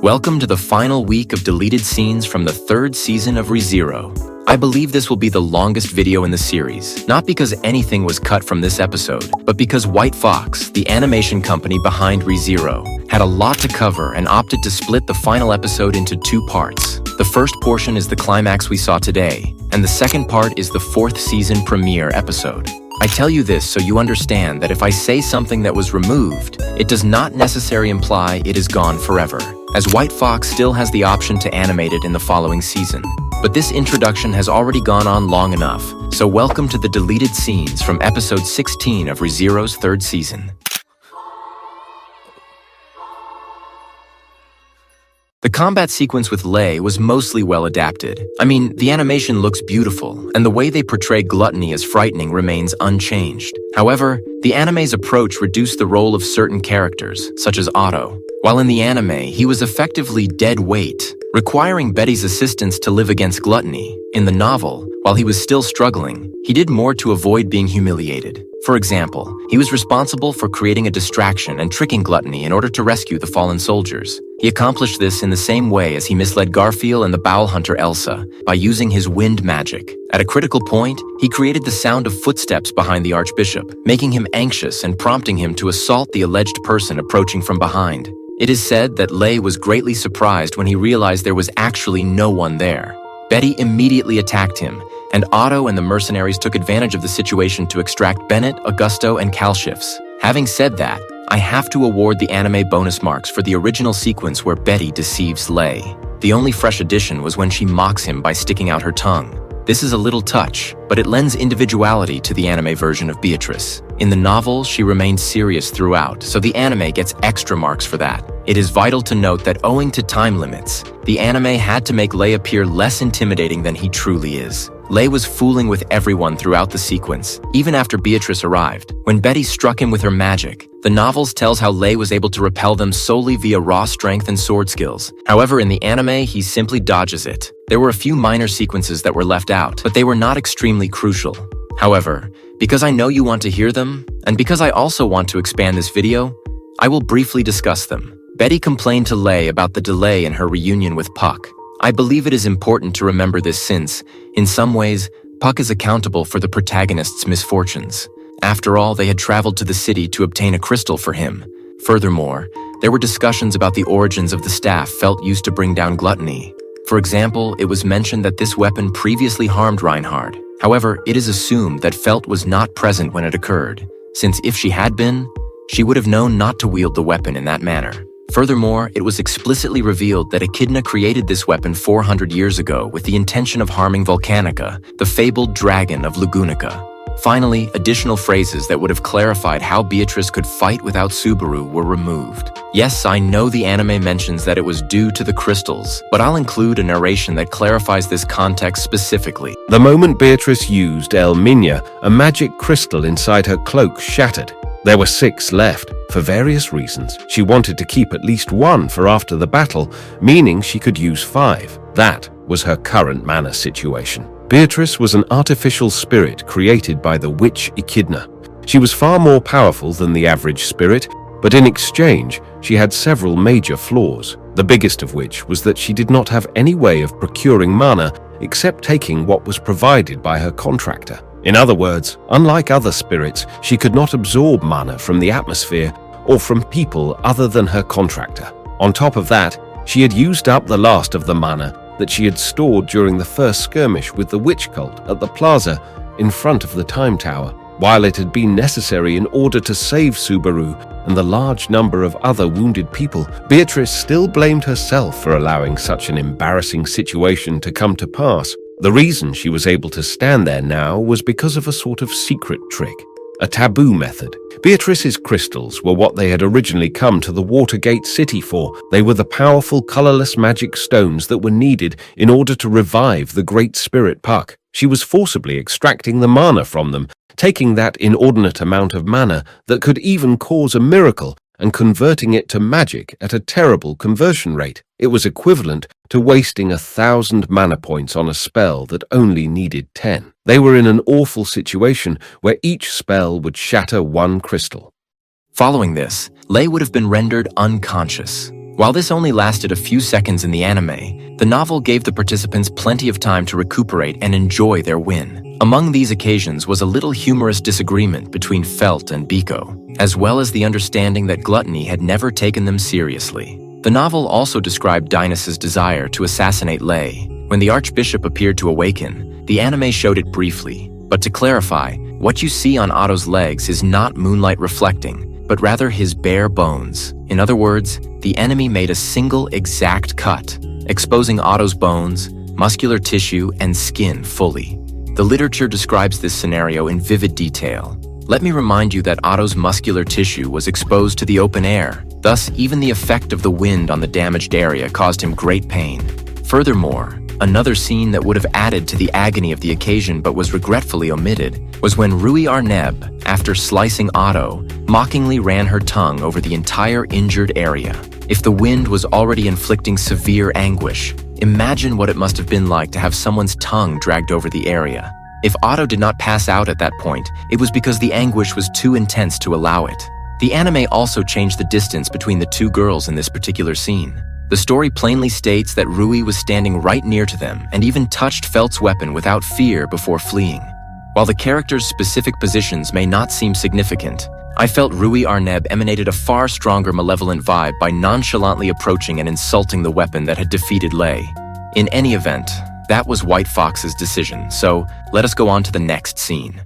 Welcome to the final week of deleted scenes from the third season of ReZero. I believe this will be the longest video in the series, not because anything was cut from this episode, but because White Fox, the animation company behind ReZero, had a lot to cover and opted to split the final episode into two parts. The first portion is the climax we saw today, and the second part is the fourth season premiere episode. I tell you this so you understand that if I say something that was removed, it does not necessarily imply it is gone forever, as White Fox still has the option to animate it in the following season. But this introduction has already gone on long enough, so welcome to the deleted scenes from episode 16 of ReZero's third season. The combat sequence with Lei was mostly well adapted. I mean, the animation looks beautiful, and the way they portray gluttony as frightening remains unchanged. However, the anime's approach reduced the role of certain characters, such as Otto. While in the anime, he was effectively dead weight, requiring Betty's assistance to live against gluttony. In the novel, while he was still struggling, he did more to avoid being humiliated. For example, he was responsible for creating a distraction and tricking gluttony in order to rescue the fallen soldiers. He accomplished this in the same way as he misled Garfield and the Bowel Hunter Elsa, by using his wind magic. At a critical point, he created the sound of footsteps behind the Archbishop, making him anxious and prompting him to assault the alleged person approaching from behind. It is said that Lei was greatly surprised when he realized there was actually no one there. Betty immediately attacked him, and Otto and the mercenaries took advantage of the situation to extract Bennett, Augusto, and Calshifts. Having said that, I have to award the anime bonus marks for the original sequence where Betty deceives Lei. The only fresh addition was when she mocks him by sticking out her tongue. This is a little touch, but it lends individuality to the anime version of Beatrice. In the novel, she remained serious throughout, so the anime gets extra marks for that. It is vital to note that owing to time limits, the anime had to make Lei appear less intimidating than he truly is. Lei was fooling with everyone throughout the sequence, even after Beatrice arrived. When Betty struck him with her magic, the novels tells how Lei was able to repel them solely via raw strength and sword skills. However, in the anime, he simply dodges it. There were a few minor sequences that were left out, but they were not extremely crucial. However, because I know you want to hear them, and because I also want to expand this video, I will briefly discuss them. Betty complained to Lei about the delay in her reunion with Puck. I believe it is important to remember this since, in some ways, Puck is accountable for the protagonist's misfortunes. After all, they had traveled to the city to obtain a crystal for him. Furthermore, there were discussions about the origins of the staff Felt used to bring down gluttony. For example, it was mentioned that this weapon previously harmed Reinhard. However, it is assumed that Felt was not present when it occurred, since if she had been, she would have known not to wield the weapon in that manner. Furthermore, it was explicitly revealed that Echidna created this weapon 400 years ago with the intention of harming Volcanica, the fabled dragon of Lugunica. Finally, additional phrases that would have clarified how Beatrice could fight without Subaru were removed. Yes, I know the anime mentions that it was due to the crystals, but I'll include a narration that clarifies this context specifically. The moment Beatrice used El Minya, a magic crystal inside her cloak shattered. There were 6 left. For various reasons, she wanted to keep at least 1 for after the battle, meaning she could use 5. That was her current mana situation. Beatrice was an artificial spirit created by the witch Echidna. She was far more powerful than the average spirit, but in exchange, she had several major flaws, the biggest of which was that she did not have any way of procuring mana except taking what was provided by her contractor. In other words, unlike other spirits, she could not absorb mana from the atmosphere or from people other than her contractor. On top of that, she had used up the last of the mana that she had stored during the first skirmish with the witch cult at the plaza in front of the Time Tower. While it had been necessary in order to save Subaru and the large number of other wounded people, Beatrice still blamed herself for allowing such an embarrassing situation to come to pass. The reason she was able to stand there now was because of a sort of secret trick, a taboo method. Beatrice's crystals were what they had originally come to the Watergate City for. They were the powerful, colorless magic stones that were needed in order to revive the Great Spirit Puck. She was forcibly extracting the mana from them, taking that inordinate amount of mana that could even cause a miracle and converting it to magic at a terrible conversion rate. It was equivalent to wasting 1,000 mana points on a spell that only needed 10. They were in an awful situation where each spell would shatter 1 crystal. Following this, Lei would have been rendered unconscious. While this only lasted a few seconds in the anime, the novel gave the participants plenty of time to recuperate and enjoy their win. Among these occasions was a little humorous disagreement between Felt and Biko, as well as the understanding that gluttony had never taken them seriously. The novel also described Dionysus' desire to assassinate Lei. When the Archbishop appeared to awaken, the anime showed it briefly. But to clarify, what you see on Otto's legs is not moonlight reflecting, but rather his bare bones. In other words, the enemy made a single exact cut, exposing Otto's bones, muscular tissue, and skin fully. The literature describes this scenario in vivid detail. Let me remind you that Otto's muscular tissue was exposed to the open air, thus even the effect of the wind on the damaged area caused him great pain. Furthermore, another scene that would have added to the agony of the occasion but was regretfully omitted was when Rui Arneb, after slicing Otto, mockingly ran her tongue over the entire injured area. If the wind was already inflicting severe anguish, imagine what it must have been like to have someone's tongue dragged over the area. If Otto did not pass out at that point, it was because the anguish was too intense to allow it. The anime also changed the distance between the two girls in this particular scene. The story plainly states that Rui was standing right near to them and even touched Felt's weapon without fear before fleeing. While the characters' specific positions may not seem significant, I felt Rui Arneb emanated a far stronger malevolent vibe by nonchalantly approaching and insulting the weapon that had defeated Lei. In any event, that was White Fox's decision, so let us go on to the next scene.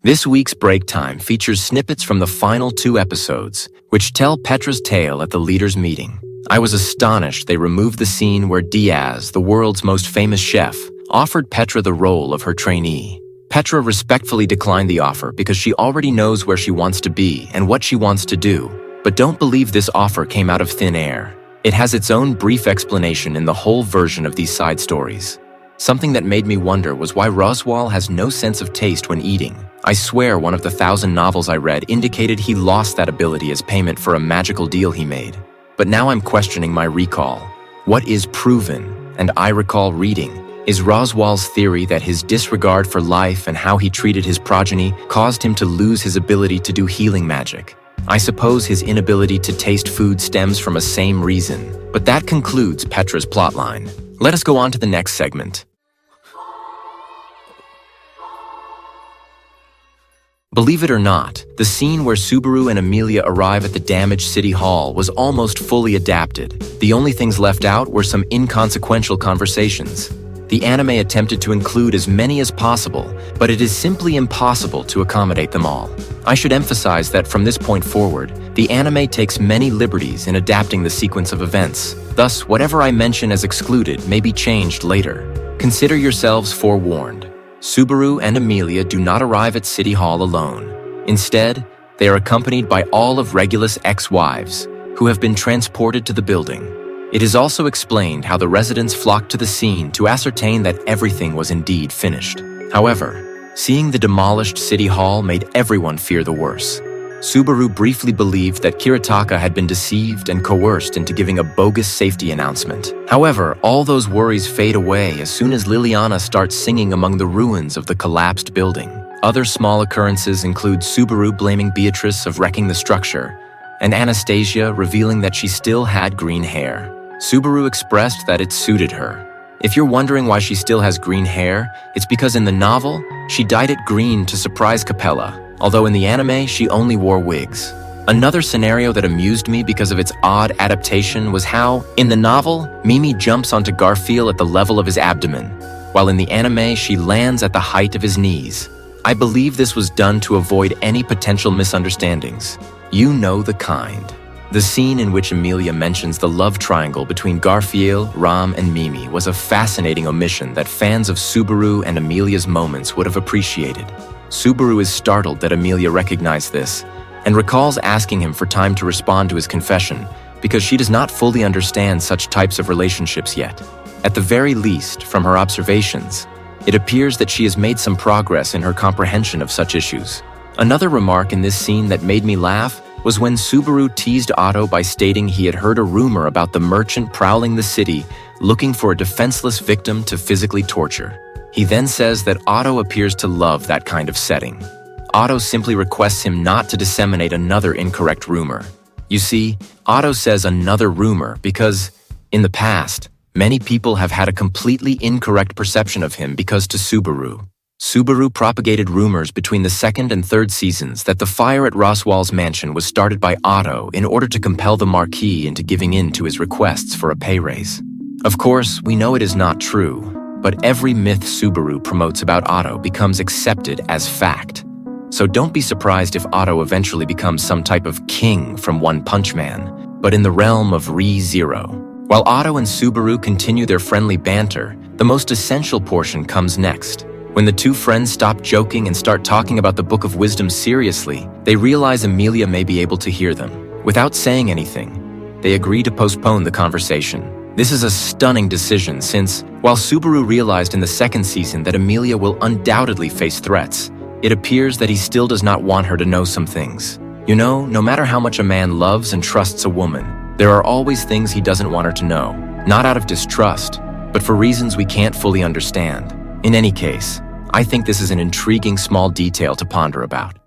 This week's Breaktime features snippets from the final 2 episodes, which tell Petra's tale at the leaders' meeting. I was astonished they removed the scene where Diaz, the world's most famous chef, offered Petra the role of her trainee. Petra respectfully declined the offer because she already knows where she wants to be and what she wants to do. But don't believe this offer came out of thin air. It has its own brief explanation in the whole version of these side stories. Something that made me wonder was why Roswal has no sense of taste when eating. I swear one of the 1,000 novels I read indicated he lost that ability as payment for a magical deal he made. But now I'm questioning my recall. What is proven, and I recall reading, is Roswal's theory that his disregard for life and how he treated his progeny caused him to lose his ability to do healing magic. I suppose his inability to taste food stems from a same reason, but that concludes Petra's plotline. Let us go on to the next segment. Believe it or not, the scene where Subaru and Emilia arrive at the damaged City Hall was almost fully adapted. The only things left out were some inconsequential conversations. The anime attempted to include as many as possible, but it is simply impossible to accommodate them all. I should emphasize that from this point forward, the anime takes many liberties in adapting the sequence of events. Thus, whatever I mention as excluded may be changed later. Consider yourselves forewarned. Subaru and Emilia do not arrive at City Hall alone. Instead, they are accompanied by all of Regulus' ex-wives, who have been transported to the building. It is also explained how the residents flocked to the scene to ascertain that everything was indeed finished. However, seeing the demolished City Hall made everyone fear the worst. Subaru briefly believed that Kiritaka had been deceived and coerced into giving a bogus safety announcement. However, all those worries fade away as soon as Liliana starts singing among the ruins of the collapsed building. Other small occurrences include Subaru blaming Beatrice of wrecking the structure, and Anastasia revealing that she still had green hair. Subaru expressed that it suited her. If you're wondering why she still has green hair, it's because in the novel, she dyed it green to surprise Capella, although in the anime, she only wore wigs. Another scenario that amused me because of its odd adaptation was how, in the novel, Mimi jumps onto Garfield at the level of his abdomen, while in the anime, she lands at the height of his knees. I believe this was done to avoid any potential misunderstandings. You know the kind. The scene in which Emilia mentions the love triangle between Garfield, Ram, and Mimi was a fascinating omission that fans of Subaru and Emilia's moments would have appreciated. Subaru is startled that Emilia recognized this, and recalls asking him for time to respond to his confession because she does not fully understand such types of relationships yet. At the very least, from her observations, it appears that she has made some progress in her comprehension of such issues. Another remark in this scene that made me laugh was when Subaru teased Otto by stating he had heard a rumor about the merchant prowling the city looking for a defenseless victim to physically torture. He then says that Otto appears to love that kind of setting. Otto simply requests him not to disseminate another incorrect rumor. You see, Otto says another rumor because, in the past, many people have had a completely incorrect perception of him because to Subaru. Subaru propagated rumors between the second and third seasons that the fire at Roswell's mansion was started by Otto in order to compel the Marquis into giving in to his requests for a pay raise. Of course, we know it is not true, but every myth Subaru promotes about Otto becomes accepted as fact. So don't be surprised if Otto eventually becomes some type of king from One Punch Man, but in the realm of Re-Zero. While Otto and Subaru continue their friendly banter, the most essential portion comes next. When the two friends stop joking and start talking about the Book of Wisdom seriously, they realize Amelia may be able to hear them. Without saying anything, they agree to postpone the conversation. This is a stunning decision since, while Subaru realized in the second season that Amelia will undoubtedly face threats, it appears that he still does not want her to know some things. You know, no matter how much a man loves and trusts a woman, there are always things he doesn't want her to know, not out of distrust, but for reasons we can't fully understand. In any case, I think this is an intriguing small detail to ponder about.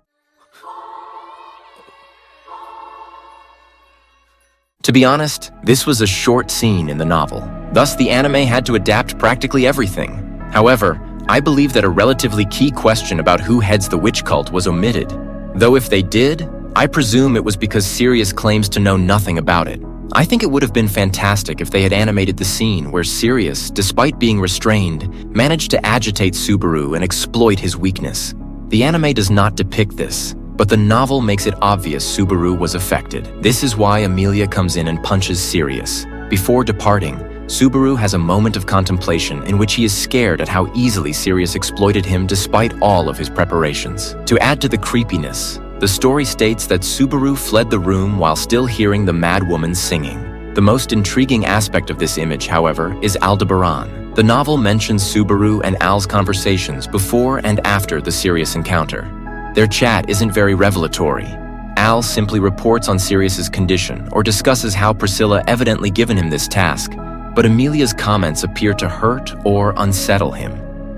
To be honest, this was a short scene in the novel. Thus, the anime had to adapt practically everything. However, I believe that a relatively key question about who heads the witch cult was omitted. Though if they did, I presume it was because Sirius claims to know nothing about it. I think it would have been fantastic if they had animated the scene where Sirius, despite being restrained, managed to agitate Subaru and exploit his weakness. The anime does not depict this, but the novel makes it obvious Subaru was affected. This is why Amelia comes in and punches Sirius. Before departing, Subaru has a moment of contemplation in which he is scared at how easily Sirius exploited him despite all of his preparations. To add to the creepiness, the story states that Subaru fled the room while still hearing the mad woman singing. The most intriguing aspect of this image, however, is Aldebaran. The novel mentions Subaru and Al's conversations before and after the Sirius encounter. Their chat isn't very revelatory. Al simply reports on Sirius's condition or discusses how Priscilla evidently given him this task, but Amelia's comments appear to hurt or unsettle him.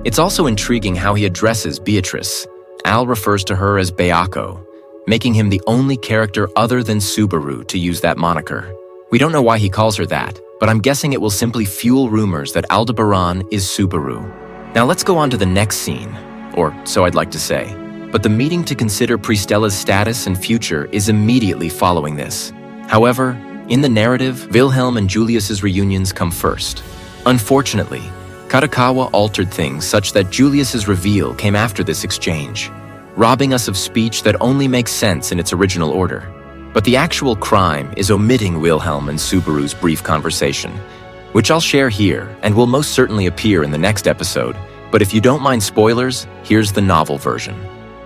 It's also intriguing how he addresses Beatrice. Al refers to her as Bayako, making him the only character other than Subaru to use that moniker. We don't know why he calls her that, but I'm guessing it will simply fuel rumors that Aldebaran is Subaru. Now let's go on to the next scene, or so I'd like to say. But the meeting to consider Pristella's status and future is immediately following this. However, in the narrative, Wilhelm and Julius's reunions come first. Unfortunately, Katakawa altered things such that Julius's reveal came after this exchange, robbing us of speech that only makes sense in its original order. But the actual crime is omitting Wilhelm and Subaru's brief conversation, which I'll share here and will most certainly appear in the next episode. But if you don't mind spoilers, here's the novel version.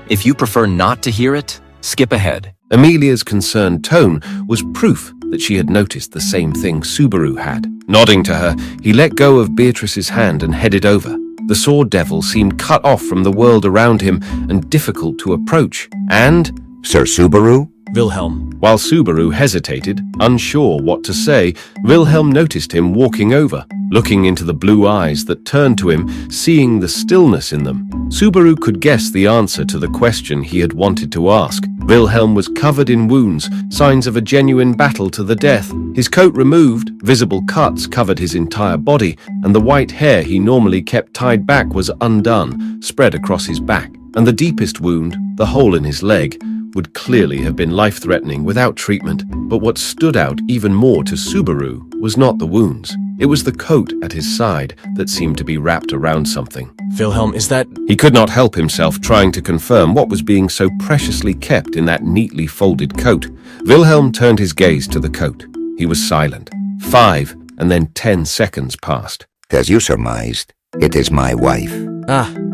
If you prefer not to hear it, skip ahead. Amelia's concerned tone was proof that she had noticed the same thing Subaru had. Nodding to her, he let go of Beatrice's hand and headed over. The sword devil seemed cut off from the world around him and difficult to approach. And, Sir Subaru? Wilhelm. While Subaru hesitated, unsure what to say, Wilhelm noticed him walking over, looking into the blue eyes that turned to him, seeing the stillness in them. Subaru could guess the answer to the question he had wanted to ask. Wilhelm was covered in wounds, signs of a genuine battle to the death. His coat removed, visible cuts covered his entire body, and the white hair he normally kept tied back was undone, spread across his back. And the deepest wound, the hole in his leg, would clearly have been life-threatening without treatment. But what stood out even more to Subaru was not the wounds. It was the coat at his side that seemed to be wrapped around something. Wilhelm, is that... He could not help himself trying to confirm what was being so preciously kept in that neatly folded coat. Wilhelm turned his gaze to the coat. He was silent. 5 and then 10 seconds passed. As you surmised, it is my wife.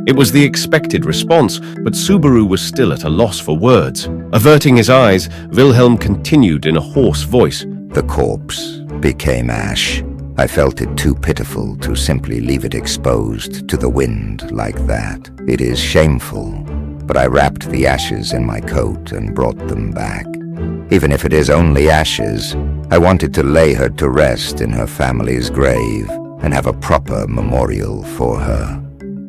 It was the expected response, but Subaru was still at a loss for words. Averting his eyes, Wilhelm continued in a hoarse voice. The corpse became ash. I felt it too pitiful to simply leave it exposed to the wind like that. It is shameful, but I wrapped the ashes in my coat and brought them back. Even if it is only ashes, I wanted to lay her to rest in her family's grave and have a proper memorial for her.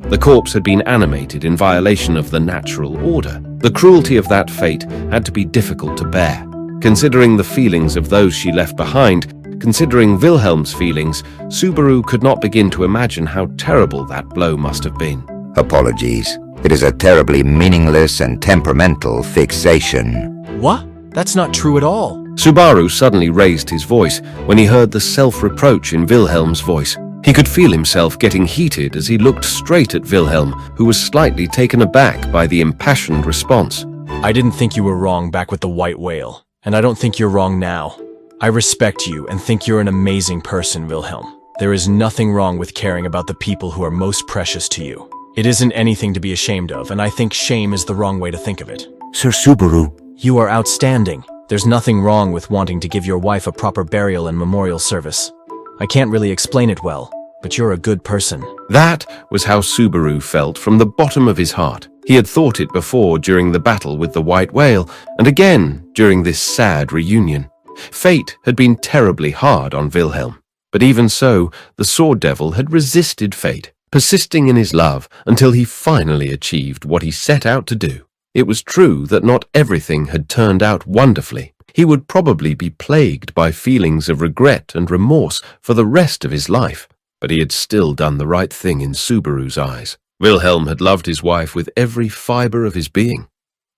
The corpse had been animated in violation of the natural order. The cruelty of that fate had to be difficult to bear. Considering the feelings of those she left behind, considering Wilhelm's feelings, Subaru could not begin to imagine how terrible that blow must have been. Apologies. It is a terribly meaningless and temperamental fixation. What? That's not true at all. Subaru suddenly raised his voice when he heard the self-reproach in Wilhelm's voice. He could feel himself getting heated as he looked straight at Wilhelm, who was slightly taken aback by the impassioned response. I didn't think you were wrong back with the white whale, and I don't think you're wrong now. I respect you and think you're an amazing person, Wilhelm. There is nothing wrong with caring about the people who are most precious to you. It isn't anything to be ashamed of, and I think shame is the wrong way to think of it. Sir Subaru. You are outstanding. There's nothing wrong with wanting to give your wife a proper burial and memorial service. I can't really explain it well, but you're a good person. That was how Subaru felt from the bottom of his heart. He had thought it before during the battle with the white whale, and again during this sad reunion. Fate had been terribly hard on Wilhelm, but even so, the Sword Devil had resisted fate, persisting in his love until he finally achieved what he set out to do. It was true that not everything had turned out wonderfully. He would probably be plagued by feelings of regret and remorse for the rest of his life, but he had still done the right thing in Subaru's eyes. Wilhelm had loved his wife with every fiber of his being.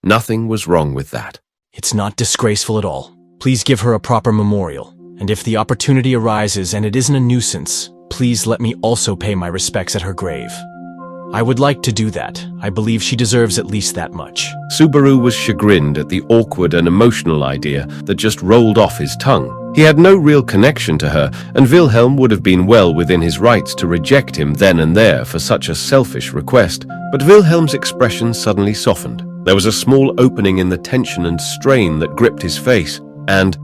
Nothing was wrong with that. It's not disgraceful at all. Please give her a proper memorial, and if the opportunity arises and it isn't a nuisance, please let me also pay my respects at her grave. I would like to do that. I believe she deserves at least that much. Subaru was chagrined at the awkward and emotional idea that just rolled off his tongue. He had no real connection to her, and Wilhelm would have been well within his rights to reject him then and there for such a selfish request. But Wilhelm's expression suddenly softened. There was a small opening in the tension and strain that gripped his face, and...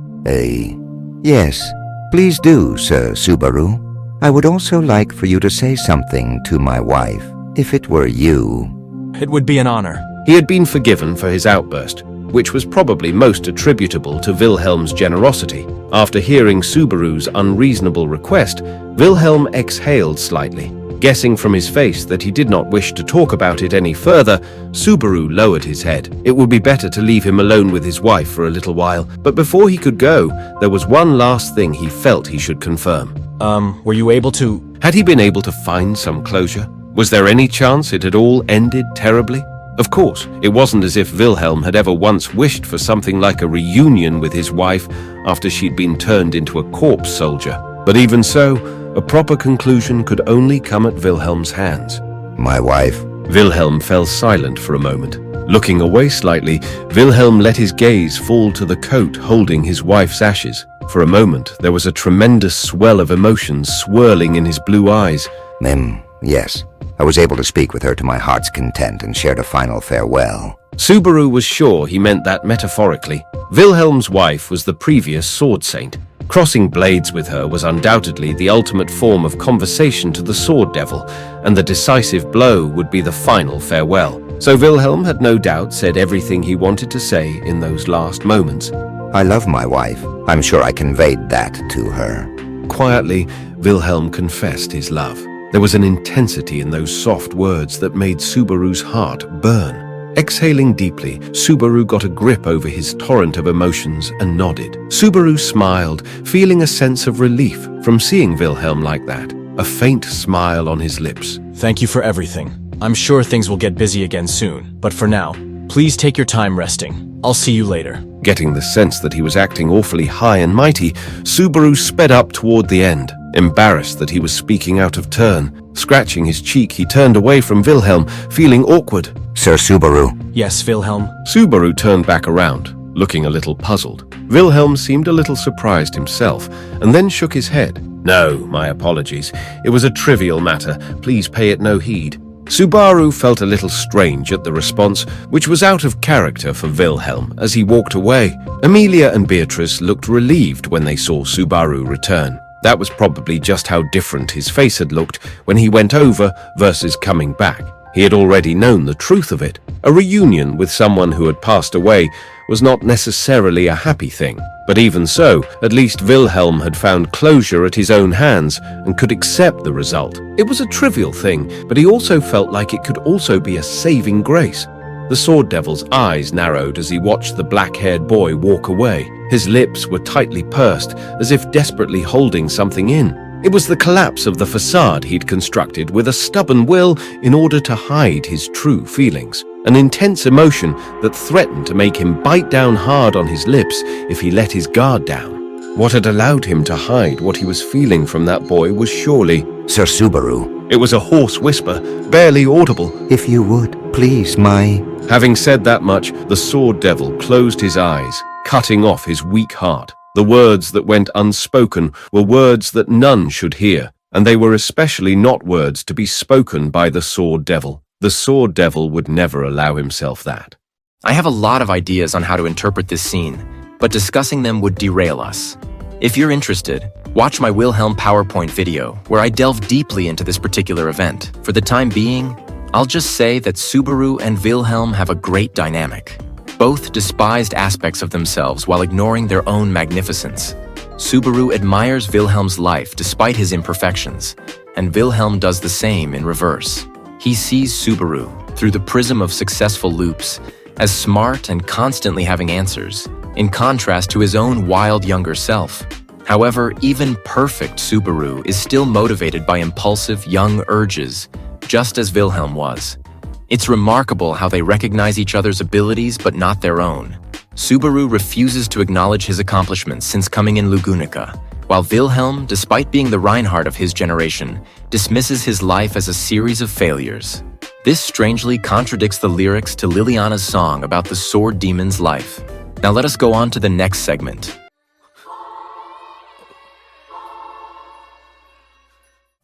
Yes, please do, Sir Subaru. I would also like for you to say something to my wife, if it were you. It would be an honor. He had been forgiven for his outburst, which was probably most attributable to Wilhelm's generosity. After hearing Subaru's unreasonable request, Wilhelm exhaled slightly. Guessing from his face that he did not wish to talk about it any further, Subaru lowered his head. It would be better to leave him alone with his wife for a little while, but before he could go, there was one last thing he felt he should confirm. Were you able to... Had he been able to find some closure? Was there any chance it had all ended terribly? Of course, it wasn't as if Wilhelm had ever once wished for something like a reunion with his wife after she'd been turned into a corpse soldier. But even so, a proper conclusion could only come at Wilhelm's hands. My wife? Wilhelm fell silent for a moment. Looking away slightly, Wilhelm let his gaze fall to the coat holding his wife's ashes. For a moment, there was a tremendous swell of emotions swirling in his blue eyes. Yes. I was able to speak with her to my heart's content and shared a final farewell. Subaru was sure he meant that metaphorically. Wilhelm's wife was the previous sword saint. Crossing blades with her was undoubtedly the ultimate form of conversation to the Sword Devil, and the decisive blow would be the final farewell. So Wilhelm had no doubt said everything he wanted to say in those last moments. I love my wife. I'm sure I conveyed that to her. Quietly, Wilhelm confessed his love. There was an intensity in those soft words that made Subaru's heart burn. Exhaling deeply, Subaru got a grip over his torrent of emotions and nodded. Subaru smiled, feeling a sense of relief from seeing Wilhelm like that, a faint smile on his lips. Thank you for everything. I'm sure things will get busy again soon, but for now, please take your time resting. I'll see you later. Getting the sense that he was acting awfully high and mighty, Subaru sped up toward the end. Embarrassed that he was speaking out of turn, scratching his cheek, he turned away from Wilhelm, feeling awkward. Sir Subaru. Yes, Wilhelm? Subaru turned back around, looking a little puzzled. Wilhelm seemed a little surprised himself, and then shook his head. No, my apologies. It was a trivial matter. Please pay it no heed. Subaru felt a little strange at the response, which was out of character for Wilhelm as he walked away. Amelia and Beatrice looked relieved when they saw Subaru return. That was probably just how different his face had looked when he went over versus coming back. He had already known the truth of it. A reunion with someone who had passed away was not necessarily a happy thing. But even so, at least Wilhelm had found closure at his own hands and could accept the result. It was a trivial thing, but he also felt like it could also be a saving grace. The Sword Devil's eyes narrowed as he watched the black-haired boy walk away. His lips were tightly pursed, as if desperately holding something in. It was the collapse of the facade he'd constructed with a stubborn will in order to hide his true feelings. An intense emotion that threatened to make him bite down hard on his lips if he let his guard down. What had allowed him to hide what he was feeling from that boy was surely... Sir Subaru, It was a hoarse whisper, barely audible. if you would, please, my... Having said that much, the Sword Devil closed his eyes, cutting off his weak heart. The words that went unspoken were words that none should hear, and they were especially not words to be spoken by the Sword Devil. The Sword Devil would never allow himself that. I have a lot of ideas on how to interpret this scene, but discussing them would derail us. If you're interested, watch my Wilhelm PowerPoint video, where I delve deeply into this particular event. For the time being, I'll just say that Subaru and Wilhelm have a great dynamic. Both despised aspects of themselves while ignoring their own magnificence. Subaru admires Wilhelm's life despite his imperfections, and Wilhelm does the same in reverse. He sees Subaru, through the prism of successful loops, as smart and constantly having answers, in contrast to his own wild younger self. However, even perfect Subaru is still motivated by impulsive young urges, just as Wilhelm was. It's remarkable how they recognize each other's abilities but not their own. Subaru refuses to acknowledge his accomplishments since coming in Lugunica, while Wilhelm, despite being the Reinhardt of his generation, dismisses his life as a series of failures. This strangely contradicts the lyrics to Liliana's song about the sword demon's life. Now let us go on to the next segment.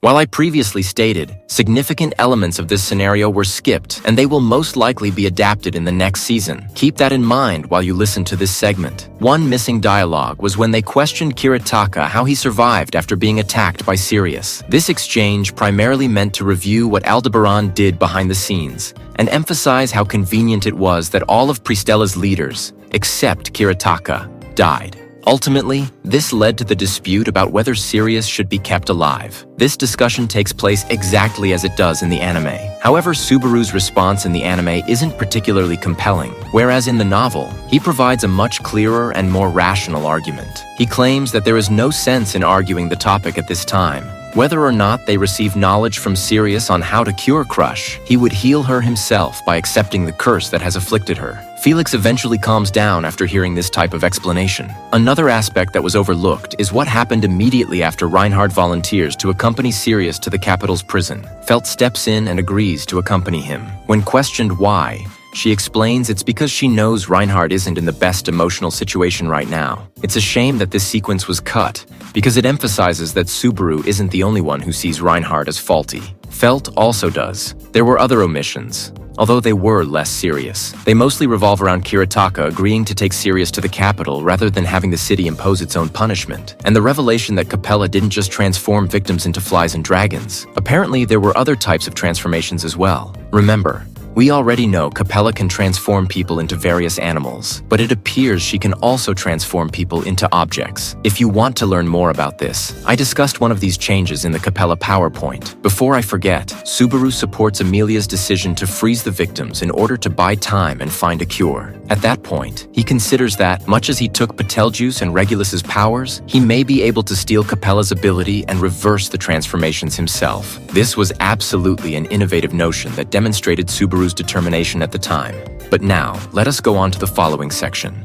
While I previously stated, significant elements of this scenario were skipped, and they will most likely be adapted in the next season. Keep that in mind while you listen to this segment. One missing dialogue was when they questioned Kiritaka how he survived after being attacked by Sirius. This exchange primarily meant to review what Aldebaran did behind the scenes, and emphasize how convenient it was that all of Pristella's leaders, except Kiritaka, died. Ultimately, this led to the dispute about whether Sirius should be kept alive. This discussion takes place exactly as it does in the anime. However, Subaru's response in the anime isn't particularly compelling, whereas in the novel, he provides a much clearer and more rational argument. He claims that there is no sense in arguing the topic at this time. Whether or not they receive knowledge from Sirius on how to cure Crush, he would heal her himself by accepting the curse that has afflicted her. Felix eventually calms down after hearing this type of explanation. Another aspect that was overlooked is what happened immediately after Reinhardt volunteers to accompany Sirius to the capital's prison. Felt steps in and agrees to accompany him. When questioned why, she explains it's because she knows Reinhardt isn't in the best emotional situation right now. It's a shame that this sequence was cut, because it emphasizes that Subaru isn't the only one who sees Reinhardt as faulty. Felt also does. There were other omissions, although they were less serious. They mostly revolve around Kiritaka agreeing to take Sirius to the capital rather than having the city impose its own punishment, and the revelation that Capella didn't just transform victims into flies and dragons. Apparently, there were other types of transformations as well. Remember, we already know Capella can transform people into various animals, but it appears she can also transform people into objects. If you want to learn more about this, I discussed one of these changes in the Capella PowerPoint. Before I forget, Subaru supports Emilia's decision to freeze the victims in order to buy time and find a cure. At that point, he considers that, much as he took Betelgeuse and Regulus's powers, he may be able to steal Capella's ability and reverse the transformations himself. This was absolutely an innovative notion that demonstrated Subaru's determination at the time. But now, let us go on to the following section.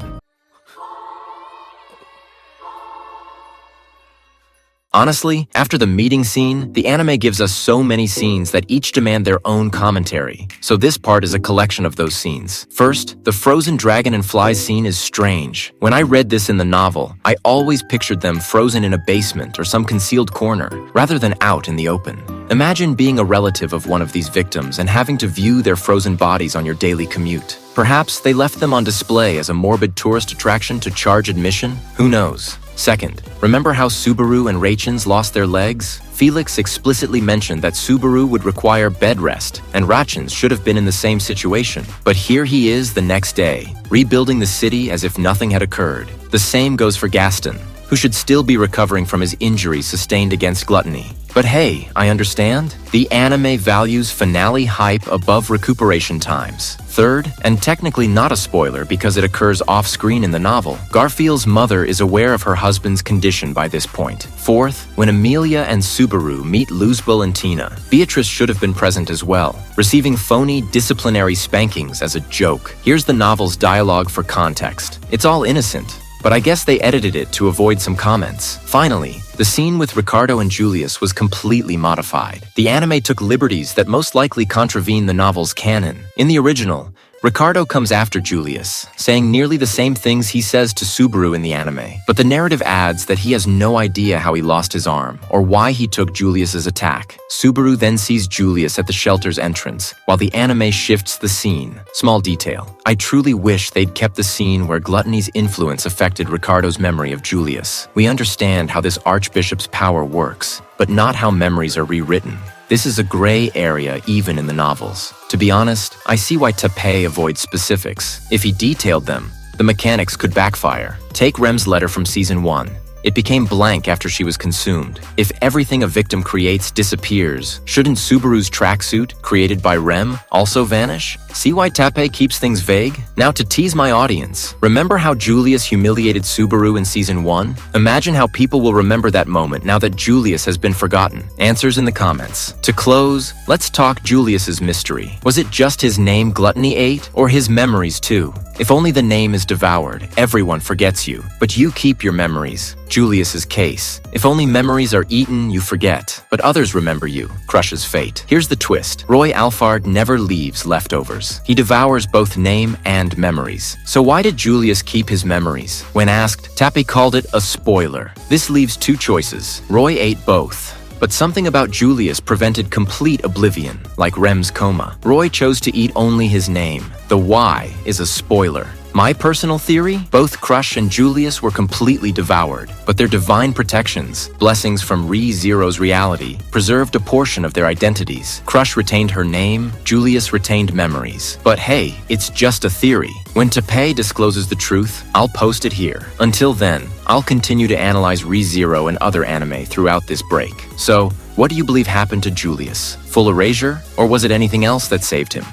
Honestly, after the meeting scene, the anime gives us so many scenes that each demand their own commentary, so this part is a collection of those scenes. First, the frozen dragon and flies scene is strange. When I read this in the novel, I always pictured them frozen in a basement or some concealed corner, rather than out in the open. Imagine being a relative of one of these victims and having to view their frozen bodies on your daily commute. Perhaps they left them on display as a morbid tourist attraction to charge admission? Who knows? Second, remember how Subaru and Rachins lost their legs? Felix explicitly mentioned that Subaru would require bed rest, and Rachins should have been in the same situation. But here he is the next day, rebuilding the city as if nothing had occurred. The same goes for Gaston, who should still be recovering from his injuries sustained against Gluttony. But hey, I understand. The anime values finale hype above recuperation times. Third, and technically not a spoiler because it occurs off-screen in the novel, Garfield's mother is aware of her husband's condition by this point. Fourth, when Amelia and Subaru meet Luzbel and Tina, Beatrice should have been present as well, receiving phony disciplinary spankings as a joke. Here's the novel's dialogue for context. It's all innocent, but I guess they edited it to avoid some comments. Finally, the scene with Ricardo and Julius was completely modified. The anime took liberties that most likely contravene the novel's canon. In the original, Ricardo comes after Julius, saying nearly the same things he says to Subaru in the anime, but the narrative adds that he has no idea how he lost his arm or why he took Julius's attack. Subaru then sees Julius at the shelter's entrance, while the anime shifts the scene. Small detail. I truly wish they'd kept the scene where gluttony's influence affected Ricardo's memory of Julius. We understand how this archbishop's power works, but not how memories are rewritten. This is a gray area even in the novels. To be honest, I see why Tappei avoids specifics. If he detailed them, the mechanics could backfire. Take Rem's letter from Season 1. It became blank after she was consumed. If everything a victim creates disappears, shouldn't Subaru's tracksuit, created by Rem, also vanish? See why Tappei keeps things vague? Now to tease my audience, remember how Julius humiliated Subaru in Season 1? Imagine how people will remember that moment now that Julius has been forgotten. Answers in the comments. To close, let's talk Julius's mystery. Was it just his name Gluttony ate, or his memories too? If only the name is devoured, everyone forgets you, but you keep your memories. Julius's case. If only memories are eaten, you forget, but others remember you. Crush's fate. Here's the twist. Roy Alphard never leaves leftovers. He devours both name and memories. So why did Julius keep his memories? When asked, Tappei called it a spoiler. This leaves two choices. Roy ate both. But something about Julius prevented complete oblivion, like Rem's coma. Roy chose to eat only his name. The why is a spoiler. My personal theory? Both Crush and Julius were completely devoured, but their divine protections, blessings from Re-Zero's reality, preserved a portion of their identities. Crush retained her name, Julius retained memories. But hey, it's just a theory. When Tappei discloses the truth, I'll post it here. Until then, I'll continue to analyze Re-Zero and other anime throughout this break. So, what do you believe happened to Julius? Full erasure? Or was it anything else that saved him?